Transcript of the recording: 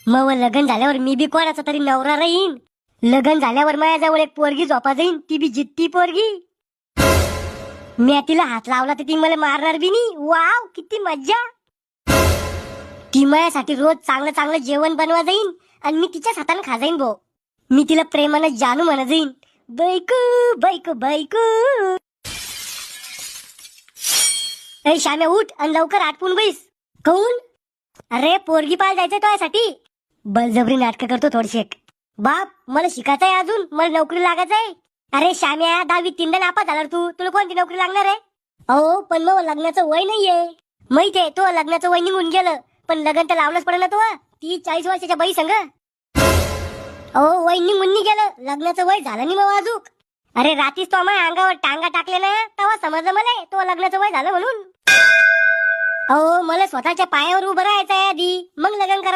मग लग्न झाल्यावर मी बी कोणाचा तरी नवरा राहीन. लग्न झाल्यावर माझ्याजवळ एक पोरगी झोपा जाईन, ती बी जिद्दी पोरगी. मी तिला हात लावला तर ती मला मारणार बी नाही. वाव किती मज्जा. ती माझ्यासाठी रोज चांगलं चांगलं जेवण बनवा जाईन आणि मी तिच्याच हाताने खा जाईन भाऊ. मी तिला प्रेमानं जानू म्हणा जाईन. बैकू बैकू बैकू. ए श्याम्या उठ आणि लवकर आटपून बैस. कोण? अरे पोरगी पाल जायचंय तुझ्यासाठी. बळजबरी नाटक करतो थोडीशी. बाप मला शिकायचंय, अजून मला नोकरी लागायचंय. अरे श्याम्या 10वी 3दा नापास झाला तू, तुला कोणती नोकरी लागणार आहे? अहो पण मग लग्नाचं वय नाहीये. माहितीये तो लग्नाचं वय निघून गेलं, पण लग्न तर लावलंच पडेल ना. तो 30-40 वर्षाच्या बाई संग. अहो वय निघून गेलं, लग्नाचं वय झालं नाही मग अजूक. अरे रात्रीच तो माझ्या अंगावर टांगा टाकले ना, तेव्हा समजलं मला तो लग्नाचं वय झालं म्हणून. अहो मला स्वतःच्या पायावर उभं राहायचंय आधी, मग लग्न करायचं.